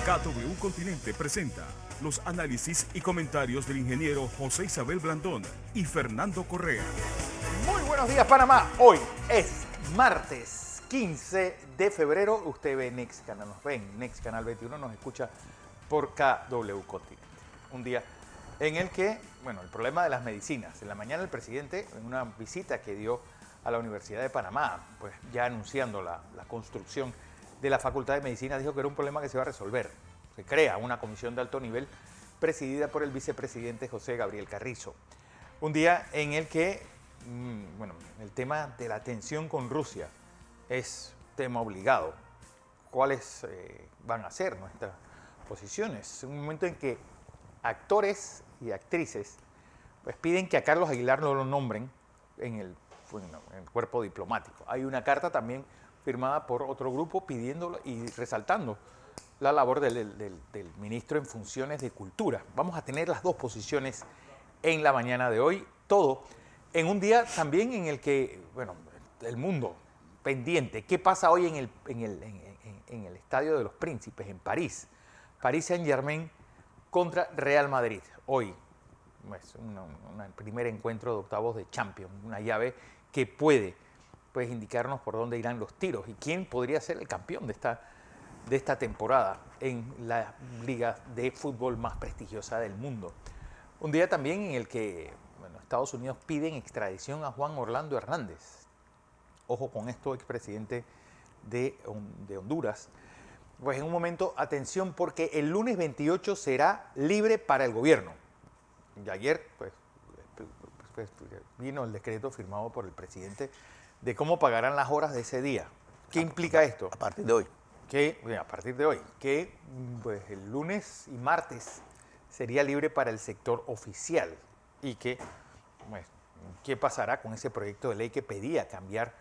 KW Continente presenta los análisis y comentarios del ingeniero José Isabel Blandón y Fernando Correa. Muy buenos días, Panamá. Hoy es martes 15 de febrero. Usted ve Next Canal, nos ve en Next Canal 21, nos escucha por KW Continente. Un día en el que, el problema de las medicinas. En la mañana el presidente, en una visita que dio a la Universidad de Panamá, pues ya anunciando la construcción de la Facultad de Medicina, dijo que era un problema que se va a resolver. Se crea una comisión de alto nivel presidida por el vicepresidente José Gabriel Carrizo. Un día en el que, el tema de la tensión con Rusia es tema obligado. ¿Cuáles van a ser nuestras posiciones? Es un momento en que actores y actrices pues piden que a Carlos Aguilar no lo nombren en el cuerpo diplomático. Hay una carta también firmada por otro grupo pidiéndolo y resaltando la labor del ministro en funciones de Cultura. Vamos a tener las dos posiciones en la mañana de hoy, todo en un día también en el que, el mundo pendiente. ¿Qué pasa hoy en el Estadio de los Príncipes, en París? París Saint-Germain contra Real Madrid. Hoy es un primer encuentro de octavos de Champions, una llave que puede indicarnos por dónde irán los tiros y quién podría ser el campeón de esta temporada en la liga de fútbol más prestigiosa del mundo. Un día también en el que Estados Unidos piden extradición a Juan Orlando Hernández. Ojo con esto, expresidente de Honduras. Pues en un momento, atención, porque el lunes 28 será libre para el gobierno. Y ayer vino el decreto firmado por el presidente de cómo pagarán las horas de ese día. ¿Qué implica esto? A partir de hoy. A partir de hoy, que el lunes y martes sería libre para el sector oficial y que, ¿qué pasará con ese proyecto de ley que pedía cambiar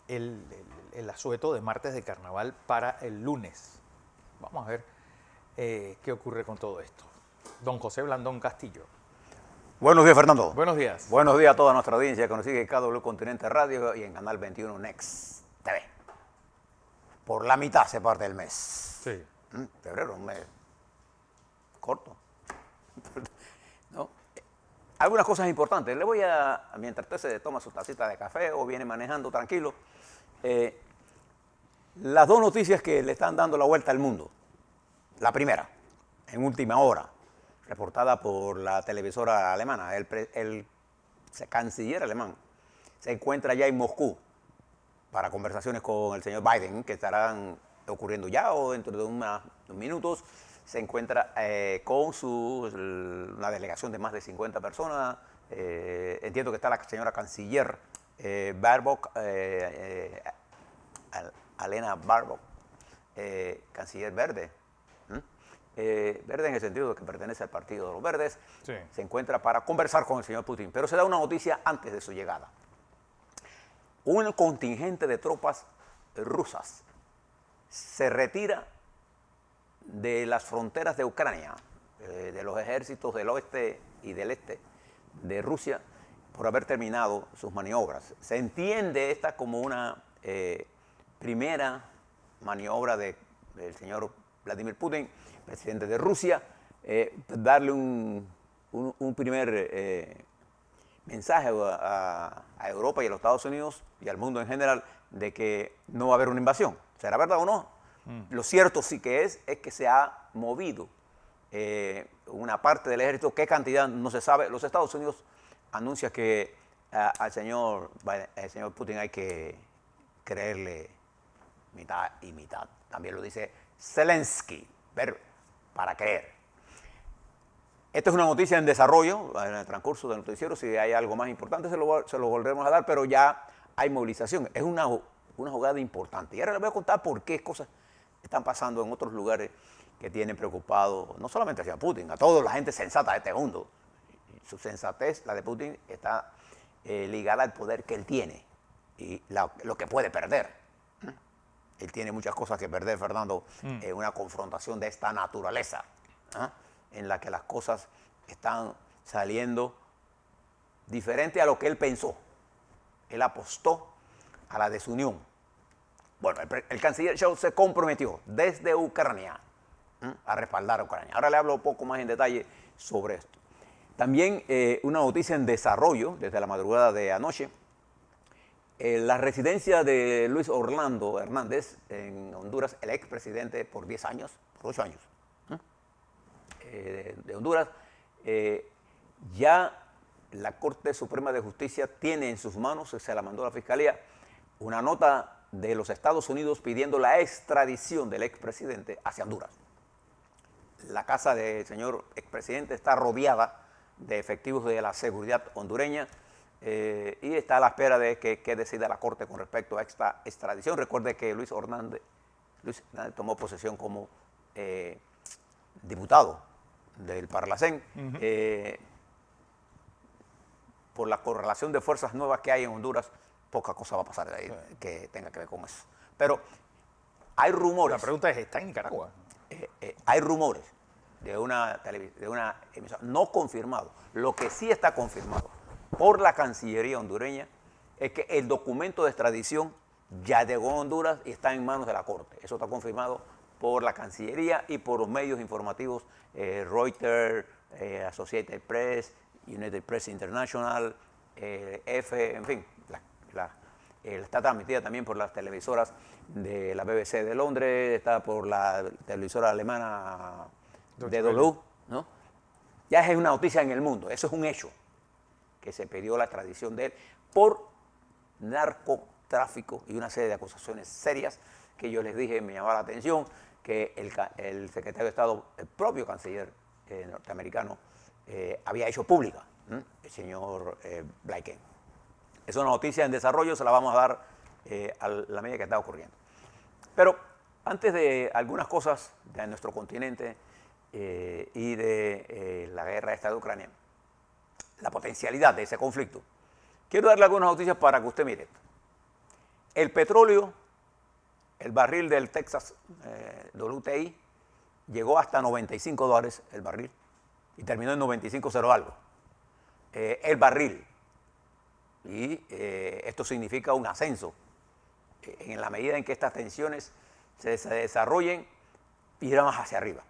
el asueto de martes de carnaval para el lunes? Vamos a ver qué ocurre con todo esto. Don José Blandón Castillo. Buenos días, Fernando. Buenos días. Buenos días a toda nuestra audiencia que nos sigue en KW Continente Radio y en Canal 21 Next TV. Por la mitad se parte el mes. Sí. Febrero, un mes corto. ¿No? Algunas cosas importantes. Le voy mientras usted se toma su tacita de café o viene manejando tranquilo, las dos noticias que le están dando la vuelta al mundo. La primera, en última hora, reportada por la televisora alemana, el canciller alemán se encuentra ya en Moscú para conversaciones con el señor Biden, que estarán ocurriendo ya o dentro de unos minutos. Se encuentra con una delegación de más de 50 personas. Entiendo que está la señora canciller Baerbock, Alena Baerbock, canciller verde. Verde en el sentido de que pertenece al Partido de los Verdes, sí. Se encuentra para conversar con el señor Putin. Pero se da una noticia antes de su llegada. Un contingente de tropas rusas se retira de las fronteras de Ucrania, de los ejércitos del oeste y del este de Rusia, por haber terminado sus maniobras. Se entiende esta como una primera maniobra del señor Vladimir Putin, presidente de Rusia, darle un primer mensaje a Europa y a los Estados Unidos y al mundo en general de que no va a haber una invasión. ¿Será verdad o no? Lo cierto sí que es que se ha movido una parte del ejército. ¿Qué cantidad? No se sabe. Los Estados Unidos anuncian que al señor Putin hay que creerle mitad y mitad. También lo dice Zelensky, para creer. Esta es una noticia en desarrollo, en el transcurso del noticiero. Si hay algo más importante se lo volveremos a dar, pero ya hay movilización. Es una jugada importante. Y ahora les voy a contar por qué cosas están pasando en otros lugares que tienen preocupado, no solamente hacia Putin, a toda la gente sensata de este mundo. Su sensatez, la de Putin, está ligada al poder que él tiene y lo que puede perder. Él tiene muchas cosas que perder, Fernando, en una confrontación de esta naturaleza, en la que las cosas están saliendo diferente a lo que él pensó. Él apostó a la desunión. Bueno, el canciller Scholz se comprometió desde Ucrania a respaldar a Ucrania. Ahora le hablo un poco más en detalle sobre esto. También una noticia en desarrollo desde la madrugada de anoche. La residencia de Luis Orlando Hernández en Honduras, el expresidente por 10 años, por 8 años, de Honduras, ya la Corte Suprema de Justicia tiene en sus manos, se la mandó a la Fiscalía, una nota de los Estados Unidos pidiendo la extradición del expresidente hacia Honduras. La casa del señor expresidente está rodeada de efectivos de la seguridad hondureña y está a la espera de que decida la Corte con respecto a esta extradición. Recuerde que Luis Hernández tomó posesión como diputado del Parlacén. Por la correlación de fuerzas nuevas que hay en Honduras, poca cosa va a pasar de ahí que tenga que ver con eso. Pero hay rumores. La pregunta es, ¿está en Nicaragua? Hay rumores de una emisora no confirmado. Lo que sí está confirmado por la Cancillería hondureña es que el documento de extradición ya llegó a Honduras y está en manos de la Corte. Eso está confirmado por la Cancillería y por los medios informativos Reuters, Associated Press, United Press International, en fin, está transmitida también por las televisoras de la BBC de Londres, está por la televisora alemana DW, ¿no? Ya es una noticia en el mundo, eso es un hecho, que se pidió la extradición de él por narcotráfico y una serie de acusaciones serias que yo les dije, me llamaba la atención, que el secretario de Estado, el propio canciller norteamericano, había hecho pública, el señor Blinken. Es una noticia en desarrollo, se la vamos a dar a la medida que está ocurriendo. Pero antes de algunas cosas de nuestro continente y de la guerra esta de Ucrania, la potencialidad de ese conflicto, quiero darle algunas noticias para que usted mire esto. El petróleo, el barril del Texas WTI, llegó hasta $95 el barril y terminó en 95.0 algo. El barril. Y esto significa un ascenso. En la medida en que estas tensiones se desarrollen, irá más hacia arriba.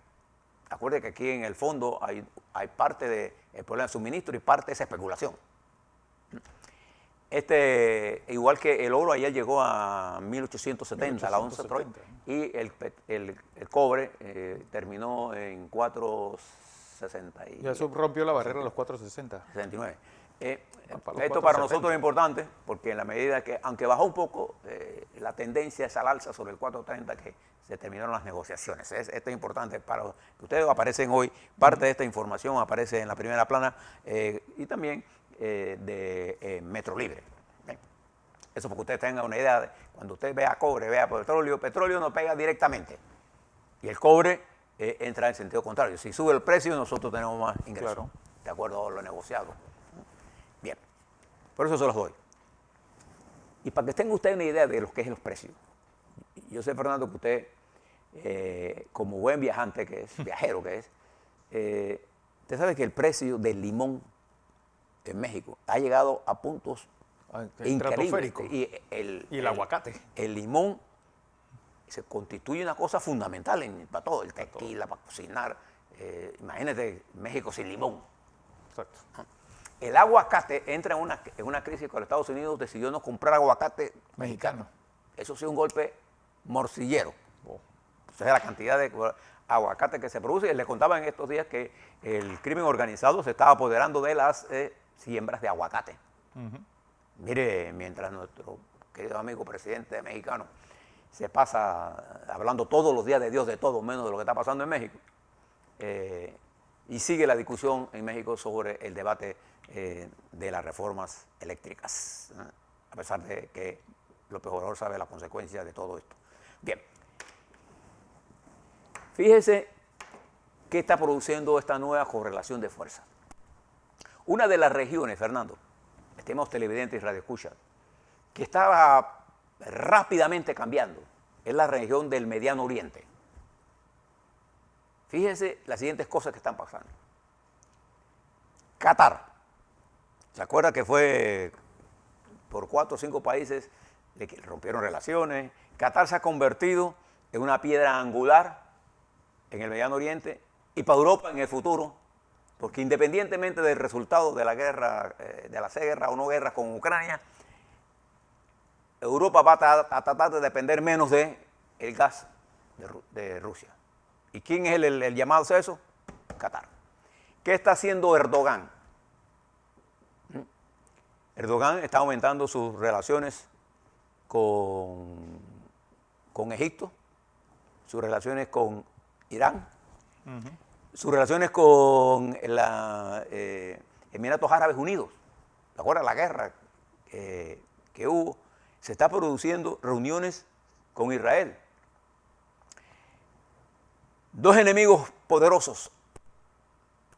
Acuerde que aquí en el fondo hay parte del problema de suministro y parte es especulación. Igual que el oro, ayer llegó a 1870, la onza Troy, y el cobre terminó en 4.60. Ya rompió la barrera de los 4.60. 69. Para Esto para nosotros es importante porque en la medida que, aunque bajó un poco, la tendencia es al alza sobre el 4.30 que se terminaron las negociaciones. Esto es importante para que ustedes aparecen hoy, parte de esta información aparece en la primera plana y también de Metro Libre. Bien. Eso porque ustedes tengan una idea, cuando usted vea cobre, vea petróleo no pega directamente y el cobre entra en sentido contrario. Si sube el precio, nosotros tenemos más ingresos, claro, de acuerdo a lo negociado. Bien, por eso se los doy. Y para que tengan ustedes una idea de lo que es los precios. Yo sé, Fernando, que usted, como buen viajante que es, viajero que es, usted sabe que el precio del limón en México ha llegado a puntos increíbles. Y el aguacate. El limón se constituye una cosa fundamental para todo, el tequila, para cocinar. Imagínate México sin limón. Exacto. El aguacate entra en una crisis cuando Estados Unidos decidió no comprar aguacate mexicano. Eso sí es un golpe morcillero. Entonces la cantidad de aguacate que se produce, y les contaba en estos días que el crimen organizado se estaba apoderando de las siembras de aguacate. Mire, mientras nuestro querido amigo presidente mexicano se pasa hablando todos los días de Dios, de todo menos de lo que está pasando en México, y sigue la discusión en México sobre el debate de las reformas eléctricas, a pesar de que López Obrador sabe las consecuencias de todo esto. Bien, fíjese qué está produciendo esta nueva correlación de fuerzas. Una de las regiones, Fernando, estimados televidentes y radioescuchas, que estaba rápidamente cambiando, es la región del Mediano Oriente. Fíjense las siguientes cosas que están pasando. Qatar. ¿Se acuerda que fue por 4 o 5 países le rompieron relaciones? Qatar se ha convertido en una piedra angular en el Mediano Oriente y para Europa en el futuro, porque independientemente del resultado de la guerra, de la guerra o no guerra con Ucrania, Europa va a tratar de depender menos del gas de Rusia. ¿Y quién es el llamado a eso? Qatar. ¿Qué está haciendo Erdogan? Erdogan está aumentando sus relaciones con Egipto, sus relaciones con Irán, sus relaciones con los Emiratos Árabes Unidos. ¿Te acuerdas la guerra que hubo? Se está produciendo reuniones con Israel. Dos enemigos poderosos,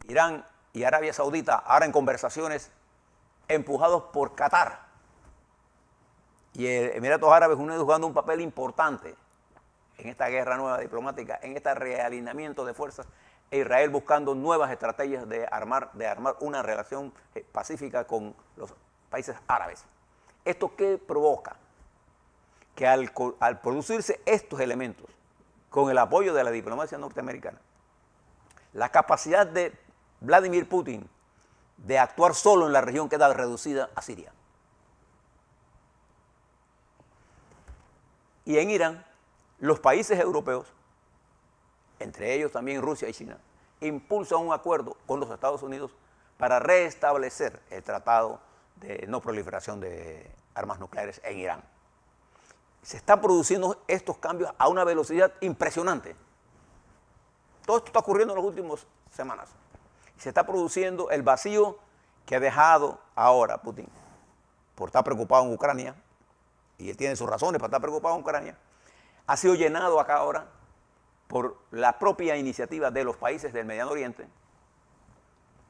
Irán y Arabia Saudita, ahora en conversaciones empujados por Qatar. Y Emiratos Árabes Unidos jugando un papel importante en esta guerra nueva diplomática, en este realineamiento de fuerzas, e Israel buscando nuevas estrategias de armar una relación pacífica con los países árabes. ¿Esto qué provoca? Que al producirse estos elementos, con el apoyo de la diplomacia norteamericana, la capacidad de Vladimir Putin de actuar solo en la región queda reducida a Siria. Y en Irán, los países europeos, entre ellos también Rusia y China, impulsan un acuerdo con los Estados Unidos para restablecer el tratado de no proliferación de armas nucleares en Irán. Se están produciendo estos cambios a una velocidad impresionante. Todo esto está ocurriendo en las últimas semanas. Se está produciendo el vacío que ha dejado ahora Putin por estar preocupado en Ucrania, y él tiene sus razones para estar preocupado en Ucrania, ha sido llenado acá ahora por la propia iniciativa de los países del Mediano Oriente,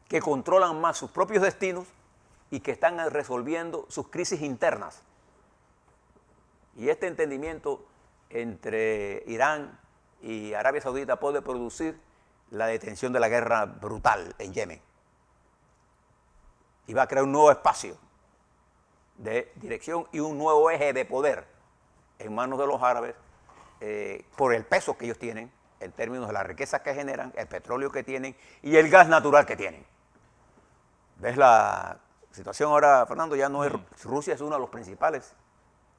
que controlan más sus propios destinos y que están resolviendo sus crisis internas. Y este entendimiento entre Irán y Arabia Saudita puede producir la detención de la guerra brutal en Yemen. Y va a crear un nuevo espacio de dirección y un nuevo eje de poder en manos de los árabes por el peso que ellos tienen en términos de las riquezas que generan, el petróleo que tienen y el gas natural que tienen. ¿Ves la situación ahora, Fernando? Ya no es Rusia, es uno de los principales,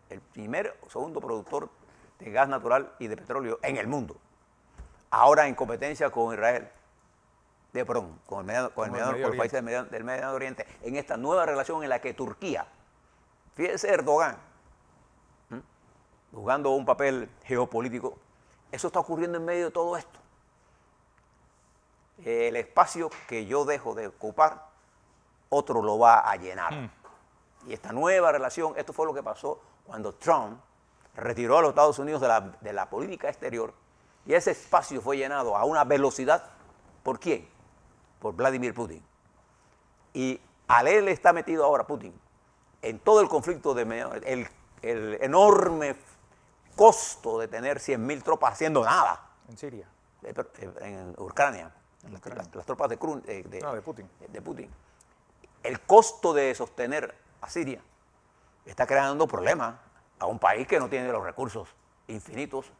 el primer o segundo productor de gas natural y de petróleo en el mundo. Ahora en competencia con Israel, con los países del Medio Oriente, en esta nueva relación en la que Turquía, fíjese Erdogan, jugando un papel geopolítico, eso está ocurriendo en medio de todo esto. El espacio que yo dejo de ocupar, otro lo va a llenar. Y esta nueva relación, esto fue lo que pasó cuando Trump retiró a los Estados Unidos de la política exterior, y ese espacio fue llenado a una velocidad, ¿por quién? Por Vladimir Putin. Y al él está metido ahora Putin en todo el conflicto el enorme costo de tener 100.000 tropas haciendo nada. En Siria. En Ucrania. Las tropas de Putin. De Putin. El costo de sostener a Siria está creando problemas a un país que no tiene los recursos infinitos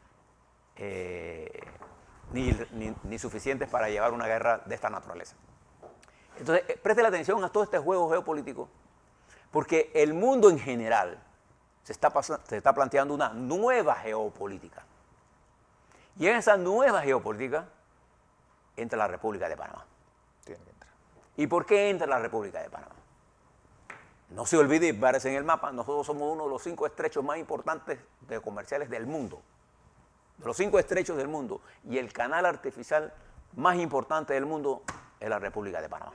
ni suficientes para llevar una guerra de esta naturaleza. Entonces, preste la atención a todo este juego geopolítico, porque el mundo en general se está planteando una nueva geopolítica. Y en esa nueva geopolítica entra la República de Panamá. Tiene que entrar. ¿Y por qué entra la República de Panamá? No se olvide, aparece en el mapa, nosotros somos uno de los 5 estrechos más importantes de comerciales del mundo. De los 5 estrechos del mundo. Y el canal artificial más importante del mundo es la República de Panamá.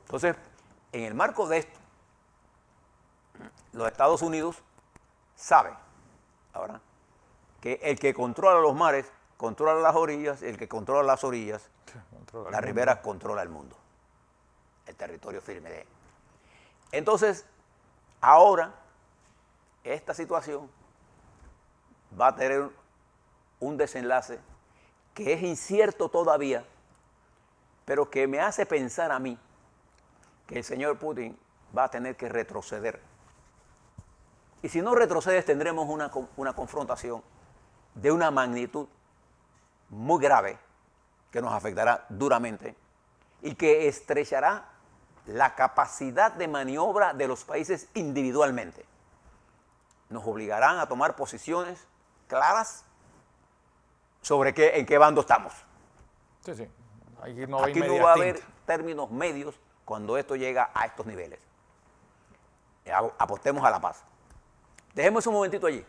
Entonces, en el marco de esto, los Estados Unidos saben ahora que el que controla los mares controla las orillas, el que controla las orillas, la ribera controla el mundo, el territorio firme de él. Entonces, ahora, esta situación va a tener un desenlace que es incierto todavía, pero que me hace pensar a mí que el señor Putin va a tener que retroceder. Y si no retrocedes, tendremos una confrontación de una magnitud muy muy grave que nos afectará duramente y que estrechará la capacidad de maniobra de los países individualmente. Nos obligarán a tomar posiciones claras sobre en qué bando estamos. Sí, sí. Aquí no, Aquí no va a haber términos medios cuando esto llega a estos niveles. Apostemos a la paz. Dejemos un momentito allí.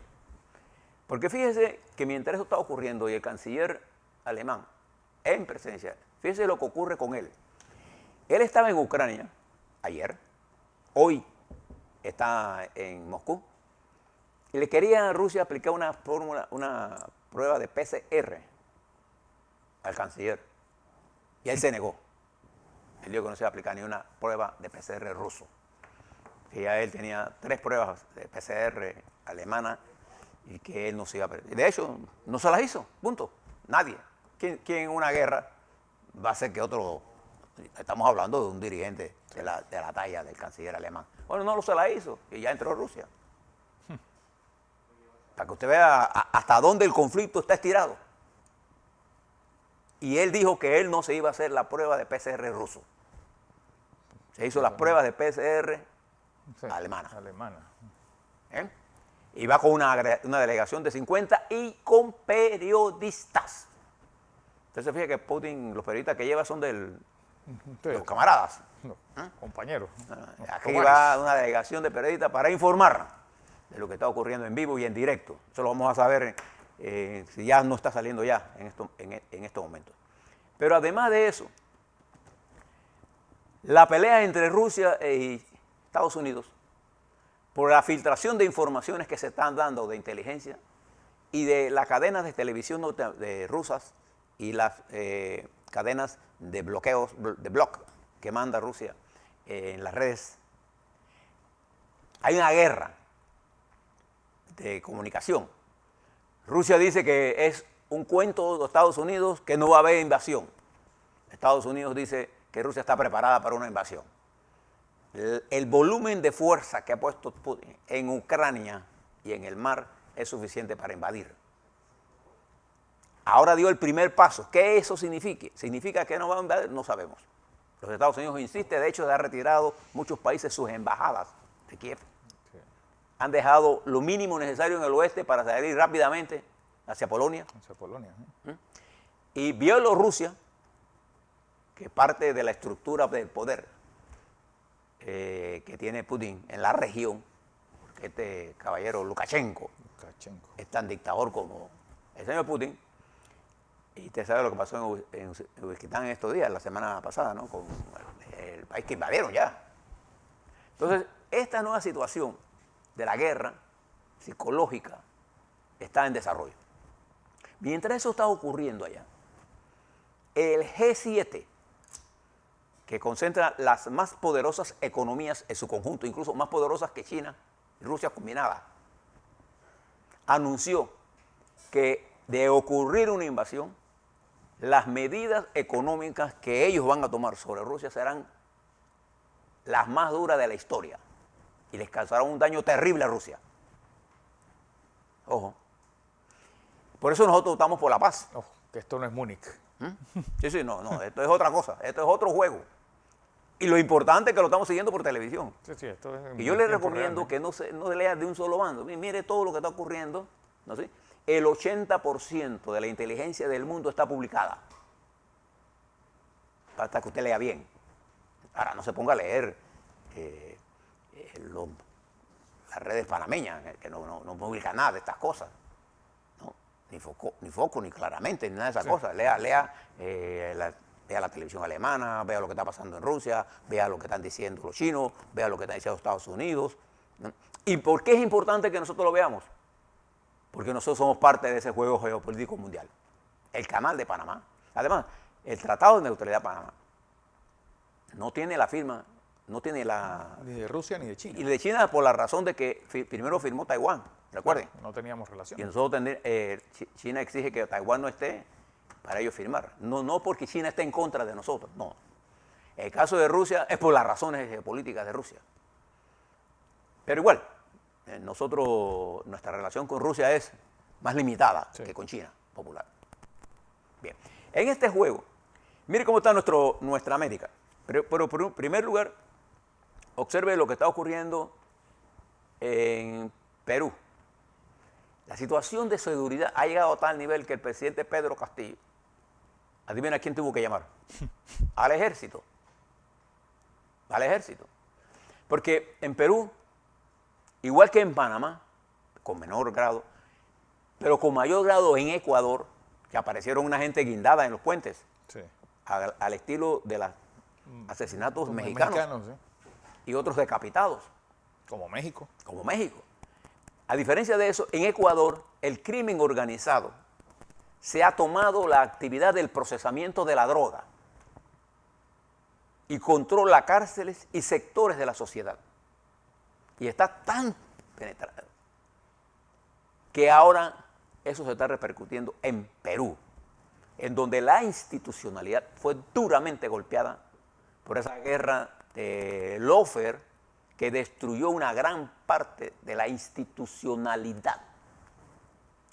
Porque fíjese que mientras eso está ocurriendo y el canciller alemán en presencia, fíjese lo que ocurre con él. Él estaba en Ucrania ayer, hoy está en Moscú, y le quería a Rusia aplicar una prueba de PCR al canciller. Y él se negó. Él dijo que no se iba a aplicar ni una prueba de PCR ruso. Que ya él tenía 3 pruebas de PCR alemana y que él no se iba a perder. De hecho, no se las hizo, punto. Nadie. ¿Quién en una guerra va a hacer que otro... Estamos hablando de un dirigente de la talla del canciller alemán. Bueno, no se la hizo y ya entró Rusia. Para que usted vea hasta dónde el conflicto está estirado. Y él dijo que él no se iba a hacer la prueba de PCR ruso. Se hizo las pruebas de PCR alemana. ¿Eh? Y va con una delegación de 50 y con periodistas. Entonces fíjate que Putin, los periodistas que lleva son de los camaradas. No, compañeros. Aquí va una delegación de periodistas para informar de lo que está ocurriendo en vivo y en directo. Eso lo vamos a saber si ya no está saliendo ya en estos momentos. Pero además de eso, la pelea entre Rusia y Estados Unidos por la filtración de informaciones que se están dando de inteligencia y de las cadenas de televisión rusas y las cadenas de bloqueos, de block que manda Rusia en las redes. Hay una guerra de comunicación. Rusia dice que es un cuento de Estados Unidos, que no va a haber invasión. Estados Unidos dice que Rusia está preparada para una invasión. El volumen de fuerza que ha puesto Putin en Ucrania y en el mar es suficiente para invadir. Ahora dio el primer paso. ¿Qué eso significa? ¿Significa que no va a invadir? No sabemos. Los Estados Unidos insiste, de hecho, ha retirado muchos países sus embajadas de Kiev. Sí. Han dejado lo mínimo necesario en el oeste para salir rápidamente hacia Polonia. Y Bielorrusia, que parte de la estructura del poder que tiene Putin en la región, porque este caballero Lukashenko es tan dictador como el señor Putin. Y usted sabe lo que pasó en Uzbekistán en estos días, la semana pasada, ¿no? Con el país que invadieron ya. Entonces, esta nueva situación de la guerra psicológica está en desarrollo. Mientras eso está ocurriendo allá, el G7, que concentra las más poderosas economías en su conjunto, incluso más poderosas que China y Rusia combinadas, anunció que de ocurrir una invasión, las medidas económicas que ellos van a tomar sobre Rusia serán las más duras de la historia y les causarán un daño terrible a Rusia. Ojo. Por eso nosotros estamos por la paz. Ojo, que esto no es Múnich. Sí, no, esto es otra cosa, esto es otro juego. Y lo importante es que lo estamos siguiendo por televisión. Sí, esto es y yo le recomiendo que no se lea de un solo bando. Mire todo lo que está ocurriendo, ¿no? ¿Sí? El 80% de la inteligencia del mundo está publicada. Basta que usted lea bien. Ahora, no se ponga a leer las redes panameñas, que no publican nada de estas cosas. ¿No? Ni Foco, ni Claramente, ni nada de esas cosas. Lea la televisión alemana, vea lo que está pasando en Rusia, vea lo que están diciendo los chinos, vea lo que están diciendo Estados Unidos. ¿No? ¿Y por qué es importante que nosotros lo veamos? Porque nosotros somos parte de ese juego geopolítico mundial. El canal de Panamá. Además, el Tratado de Neutralidad de Panamá no tiene la firma, no tiene la... Ni de Rusia ni de China. Y de China por la razón de que primero firmó Taiwán, ¿recuerden? No teníamos relación. Y nosotros, China exige que Taiwán no esté para ellos firmar. No porque China esté en contra de nosotros, no. El caso de Rusia es por las razones geopolíticas de Rusia. Pero igual, nuestra relación con Rusia es más limitada que con China, popular. Bien, en este juego, mire cómo está nuestra América. Pero en primer lugar, observe lo que está ocurriendo en Perú. La situación de seguridad ha llegado a tal nivel que el presidente Pedro Castillo, adivina quién tuvo que llamar, al ejército. Al ejército. Porque en Perú, igual que en Panamá, con menor grado, pero con mayor grado en Ecuador, que aparecieron una gente guindada en los puentes, Sí. al estilo de los asesinatos Como mexicanos sí. y otros decapitados, Como México. como México. A diferencia de eso, en Ecuador, el crimen organizado se ha tomado la actividad del procesamiento de la droga y controla cárceles y sectores de la sociedad. Y está tan penetrado que ahora eso se está repercutiendo en Perú, en donde la institucionalidad fue duramente golpeada por esa guerra de Lawfare que destruyó una gran parte de la institucionalidad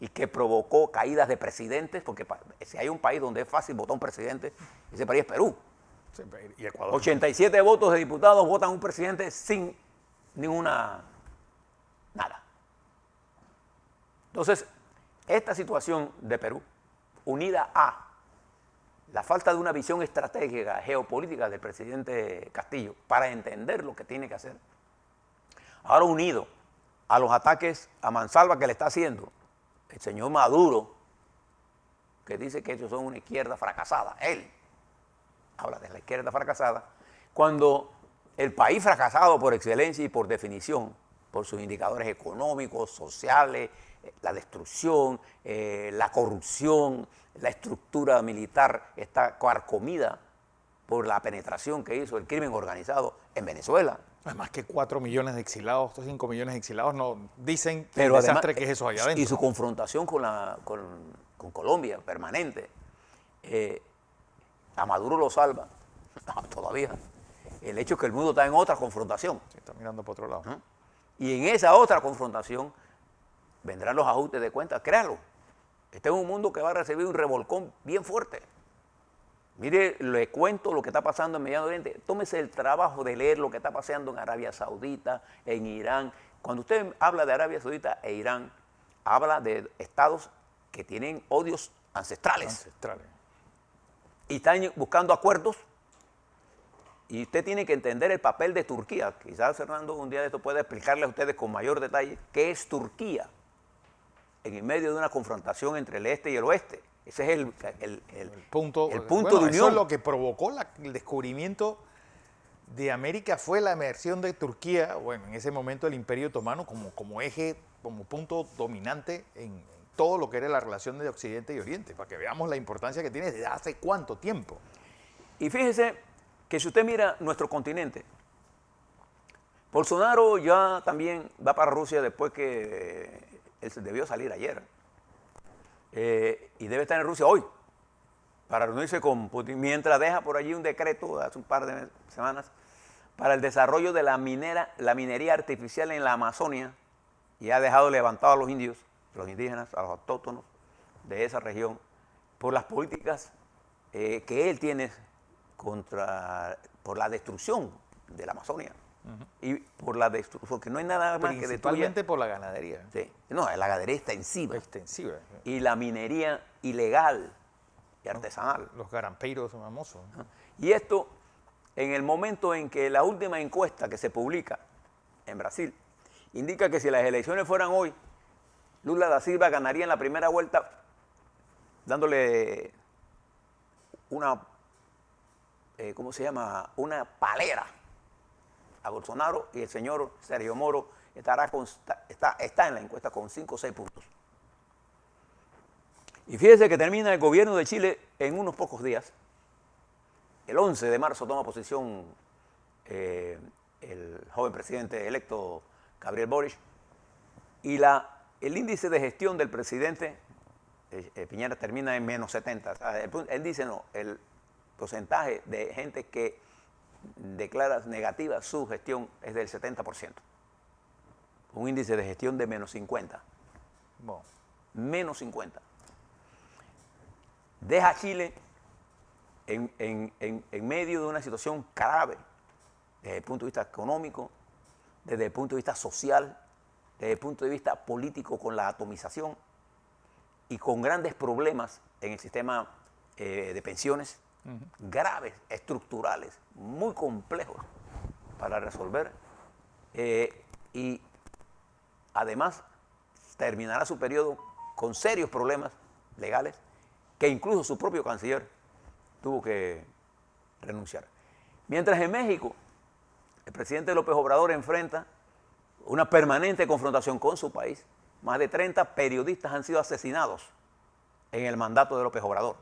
y que provocó caídas de presidentes, porque si hay un país donde es fácil votar un presidente, ese país es Perú. Sí, y Ecuador. 87 votos de diputados votan un presidente sin nada. Entonces, esta situación de Perú, unida a la falta de una visión estratégica geopolítica del presidente Castillo para entender lo que tiene que hacer, ahora unido a los ataques a mansalva que le está haciendo el señor Maduro, que dice que ellos son una izquierda fracasada, él habla de la izquierda fracasada, cuando el país fracasado por excelencia y por definición, por sus indicadores económicos, sociales, la destrucción, la corrupción, la estructura militar está carcomida por la penetración que hizo el crimen organizado en Venezuela. Más que 4 millones de exilados, 5 millones de exilados, no dicen Pero el desastre además, que es eso allá adentro. y su confrontación con Colombia, permanente. A Maduro lo salva, todavía. El hecho es que el mundo está en otra confrontación. Sí, está mirando para otro lado. ¿No? Y en esa otra confrontación vendrán los ajustes de cuentas, créalo. Este es un mundo que va a recibir un revolcón bien fuerte. Mire, le cuento lo que está pasando en Medio Oriente. Tómese el trabajo de leer lo que está pasando en Arabia Saudita, en Irán. Cuando usted habla de Arabia Saudita e Irán, habla de estados que tienen odios ancestrales. Y están buscando acuerdos. Y usted tiene que entender el papel de Turquía. Quizás Fernando un día de esto pueda explicarle a ustedes con mayor detalle qué es Turquía en el medio de una confrontación entre el este y el oeste. Ese es el punto de unión. Eso es lo que provocó el descubrimiento de América, fue la emersión de Turquía, bueno, en ese momento el Imperio Otomano como eje, como punto dominante en todo lo que era la relación de Occidente y Oriente, para que veamos la importancia que tiene desde hace cuánto tiempo. Y fíjese que si usted mira nuestro continente, Bolsonaro ya también va para Rusia después que él debió salir ayer. Y debe estar en Rusia hoy para reunirse con Putin, mientras deja por allí un decreto hace un par de semanas para el desarrollo de la minería artificial en la Amazonia, y ha dejado levantado a los indios, los indígenas, a los autóctonos de esa región, por las políticas que él tiene por la destrucción de la Amazonia. Y por la destrucción, porque no hay nada más que destruya. Principalmente por la ganadería. Sí. No, la ganadería extensiva. Y la minería ilegal y artesanal. Los garampeiros famosos. Y esto, en el momento en que la última encuesta que se publica en Brasil indica que si las elecciones fueran hoy, Lula da Silva ganaría en la primera vuelta dándole una, ¿cómo se llama? Una palera a Bolsonaro, y el señor Sergio Moro está en la encuesta con 5 o 6 puntos. Y fíjese que termina el gobierno de Chile en unos pocos días. El 11 de marzo toma posición el joven presidente electo Gabriel Boric, y el índice de gestión del presidente Piñera termina en menos 70. O sea, él dice no, el porcentaje de gente que declara negativa su gestión es del 70%. Un índice de gestión de menos 50. Bueno. Menos 50. deja a Chile en medio de una situación grave desde el punto de vista económico, desde el punto de vista social, desde el punto de vista político con la atomización y con grandes problemas en el sistema de pensiones, graves, estructurales, muy complejos para resolver y además terminará su periodo con serios problemas legales que incluso su propio canciller tuvo que renunciar. Mientras en México el presidente López Obrador enfrenta una permanente confrontación con su país, más de 30 periodistas han sido asesinados en el mandato de López Obrador.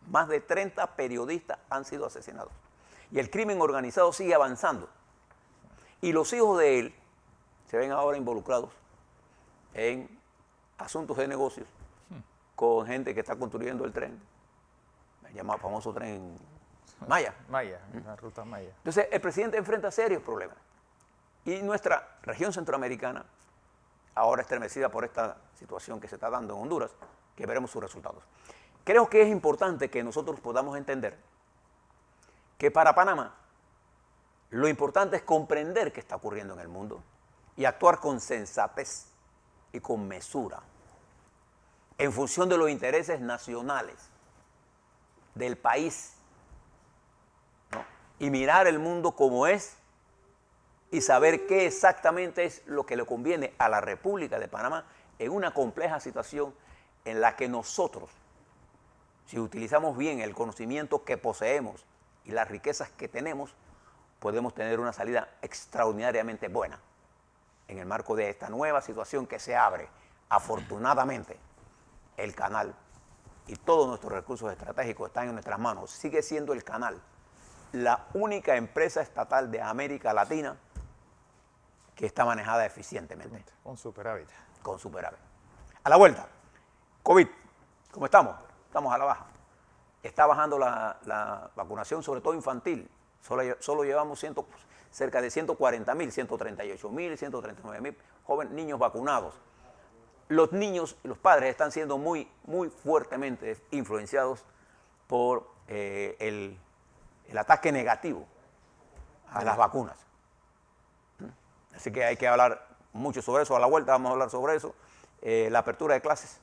Más de 30 periodistas han sido asesinados. Y el crimen organizado sigue avanzando. Y los hijos de él se ven ahora involucrados en asuntos de negocios con gente que está construyendo el tren, el llamado famoso tren Maya. Maya, la ruta Maya. Entonces, el presidente enfrenta serios problemas. Y nuestra región centroamericana, ahora estremecida por esta situación que se está dando en Honduras, que veremos sus resultados. Creo que es importante que nosotros podamos entender que para Panamá lo importante es comprender qué está ocurriendo en el mundo y actuar con sensatez y con mesura en función de los intereses nacionales del país, ¿no? Y mirar el mundo como es y saber qué exactamente es lo que le conviene a la República de Panamá en una compleja situación en la que nosotros, si utilizamos bien el conocimiento que poseemos y las riquezas que tenemos, podemos tener una salida extraordinariamente buena en el marco de esta nueva situación que se abre. Afortunadamente, el canal y todos nuestros recursos estratégicos están en nuestras manos. Sigue siendo el canal la única empresa estatal de América Latina que está manejada eficientemente. Con superávit. Con superávit. A la vuelta, COVID, ¿cómo estamos? Estamos a la baja. Está bajando la vacunación, sobre todo infantil. Solo llevamos cerca de 140.000, 138.000, 139.000 jóvenes niños vacunados. Los niños y los padres están siendo muy fuertemente influenciados por el ataque negativo a las vacunas. Así que hay que hablar mucho sobre eso. A la vuelta vamos a hablar sobre eso. La apertura de clases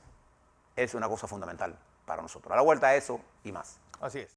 es una cosa fundamental para nosotros. A la vuelta eso y más. Así es.